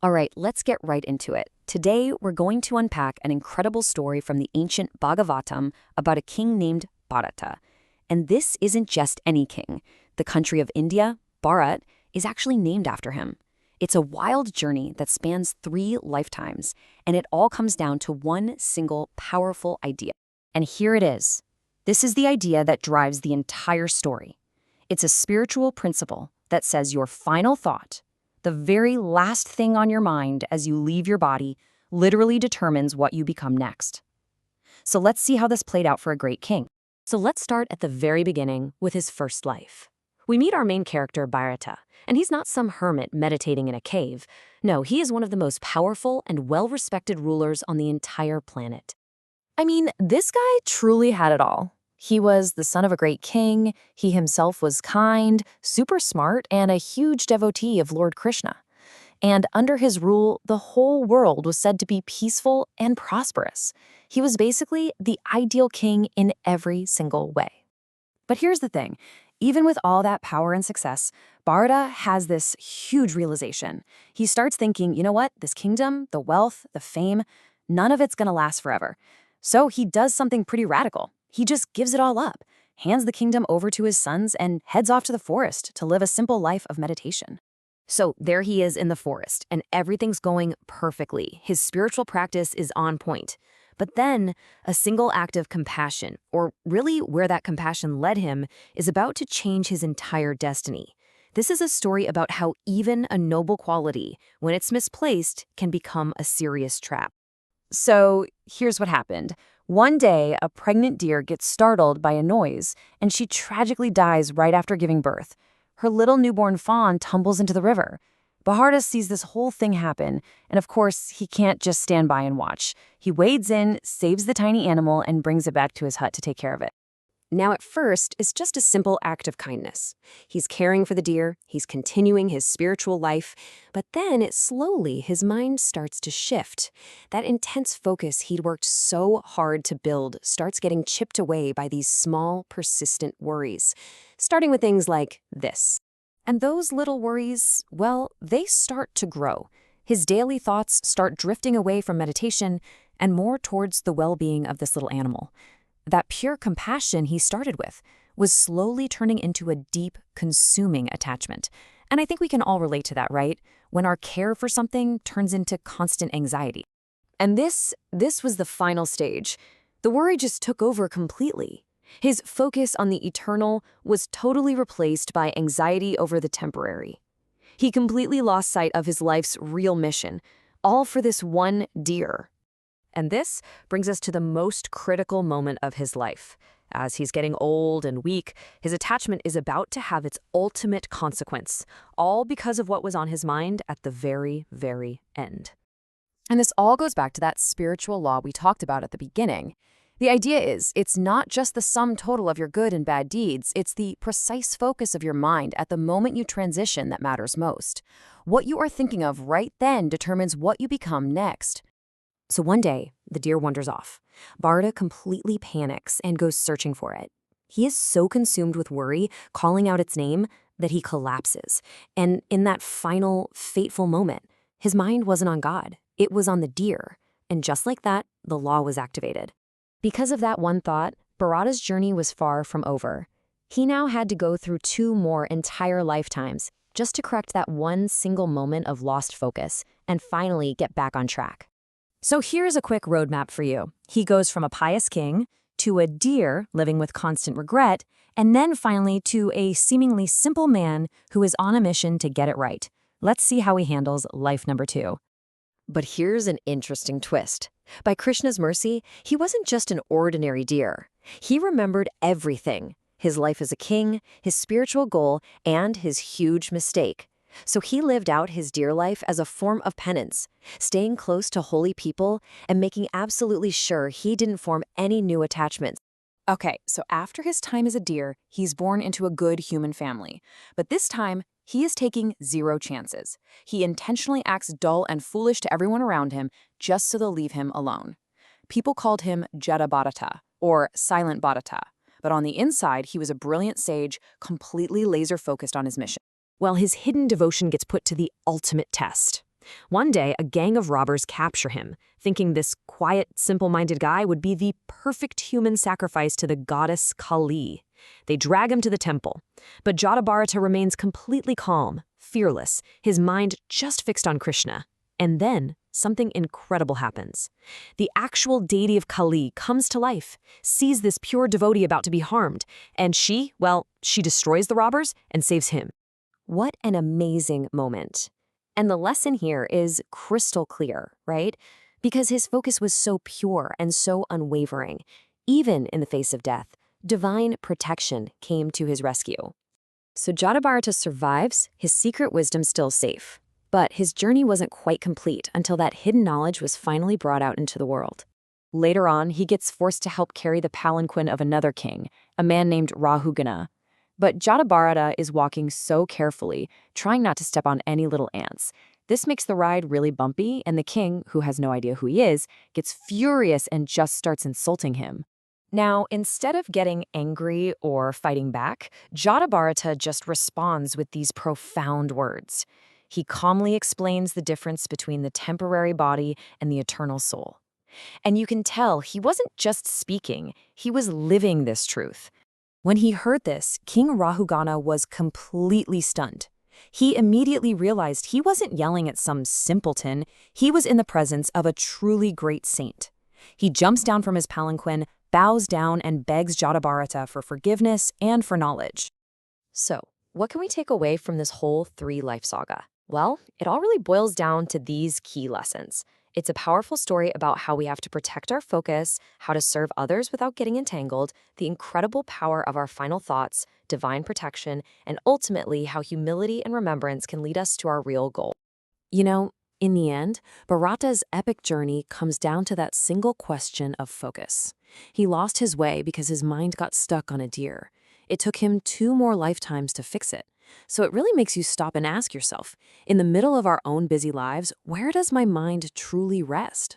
All right, let's get right into it. Today, we're going to unpack an incredible story from the ancient Bhagavatam about a king named Bharata. And this isn't just any king. The country of India, Bharat, is actually named after him. It's a wild journey that spans 3 lifetimes, and it all comes down to one single powerful idea. And here it is. This is the idea that drives the entire story. It's a spiritual principle that says your final thought, the very last thing on your mind as you leave your body, literally determines what you become next. So let's see how this played out for a great king. So let's start at the very beginning with his first life. We meet our main character, Bharata, and he's not some hermit meditating in a cave. No, he is one of the most powerful and well-respected rulers on the entire planet. I mean, this guy truly had it all. He was the son of a great king, he himself was kind, super smart, and a huge devotee of Lord Krishna. And under his rule, the whole world was said to be peaceful and prosperous. He was basically the ideal king in every single way. But here's the thing. Even with all that power and success, Bharata has this huge realization. He starts thinking, you know what? This kingdom, the wealth, the fame, none of it's going to last forever. So he does something pretty radical. He just gives it all up, hands the kingdom over to his sons, and heads off to the forest to live a simple life of meditation. So there he is in the forest, and everything's going perfectly. His spiritual practice is on point. But then, a single act of compassion, or really where that compassion led him, is about to change his entire destiny. This is a story about how even a noble quality, when it's misplaced, can become a serious trap. So here's what happened. One day, a pregnant deer gets startled by a noise, and she tragically dies right after giving birth. Her little newborn fawn tumbles into the river. Bharata sees this whole thing happen, and of course, he can't just stand by and watch. He wades in, saves the tiny animal, and brings it back to his hut to take care of it. Now, at first, it's just a simple act of kindness. He's caring for the deer, he's continuing his spiritual life, but then his mind starts to shift. That intense focus he'd worked so hard to build starts getting chipped away by these small, persistent worries, starting with things like this. And those little worries, well, they start to grow. His daily thoughts start drifting away from meditation and more towards the well-being of this little animal. That pure compassion he started with was slowly turning into a deep, consuming attachment. And I think we can all relate to that, right? When our care for something turns into constant anxiety. And this was the final stage. The worry just took over completely. His focus on the eternal was totally replaced by anxiety over the temporary. He completely lost sight of his life's real mission, all for this one deer. And this brings us to the most critical moment of his life. As he's getting old and weak, his attachment is about to have its ultimate consequence, all because of what was on his mind at the very, very end. And this all goes back to that spiritual law we talked about at the beginning. The idea is, it's not just the sum total of your good and bad deeds, it's the precise focus of your mind at the moment you transition that matters most. What you are thinking of right then determines what you become next. So one day, the deer wanders off. Bharata completely panics and goes searching for it. He is so consumed with worry, calling out its name, that he collapses. And in that final, fateful moment, his mind wasn't on God. It was on the deer. And just like that, the law was activated. Because of that one thought, Bharata's journey was far from over. He now had to go through 2 more entire lifetimes just to correct that one single moment of lost focus and finally get back on track. So here's a quick roadmap for you. He goes from a pious king to a deer living with constant regret, and then finally to a seemingly simple man who is on a mission to get it right. Let's see how he handles life number 2. But here's an interesting twist. By Krishna's mercy, he wasn't just an ordinary deer. He remembered everything: his life as a king, his spiritual goal, and his huge mistake. So he lived out his deer life as a form of penance, staying close to holy people and making absolutely sure he didn't form any new attachments. Okay, so after his time as a deer, he's born into a good human family. But this time, he is taking 0 chances. He intentionally acts dull and foolish to everyone around him just so they'll leave him alone. People called him Jada Bharat, or Silent Bharata. But on the inside, he was a brilliant sage, completely laser-focused on his mission. Well, his hidden devotion gets put to the ultimate test. One day, a gang of robbers capture him, thinking this quiet, simple-minded guy would be the perfect human sacrifice to the goddess Kali. They drag him to the temple. But Jada Bharata remains completely calm, fearless, his mind just fixed on Krishna. And then, something incredible happens. The actual deity of Kali comes to life, sees this pure devotee about to be harmed, and she destroys the robbers and saves him. What an amazing moment. And the lesson here is crystal clear, right? Because his focus was so pure and so unwavering. Even in the face of death, divine protection came to his rescue. So Jada Bharata survives, his secret wisdom still safe. But his journey wasn't quite complete until that hidden knowledge was finally brought out into the world. Later on, he gets forced to help carry the palanquin of another king, a man named Rahugana. But Jada Bharata is walking so carefully, trying not to step on any little ants. This makes the ride really bumpy, and the king, who has no idea who he is, gets furious and just starts insulting him. Now, instead of getting angry or fighting back, Jada Bharata just responds with these profound words. He calmly explains the difference between the temporary body and the eternal soul. And you can tell he wasn't just speaking, he was living this truth. When he heard this, King Rahugana was completely stunned. He immediately realized he wasn't yelling at some simpleton, he was in the presence of a truly great saint. He jumps down from his palanquin, bows down, and begs Jada Bharata for forgiveness and for knowledge. So, what can we take away from this whole three-life saga? Well, it all really boils down to these key lessons. It's a powerful story about how we have to protect our focus, how to serve others without getting entangled, the incredible power of our final thoughts, divine protection, and ultimately how humility and remembrance can lead us to our real goal. You know, in the end, Bharata's epic journey comes down to that single question of focus. He lost his way because his mind got stuck on a deer. It took him 2 more lifetimes to fix it. So it really makes you stop and ask yourself, in the middle of our own busy lives, where does my mind truly rest?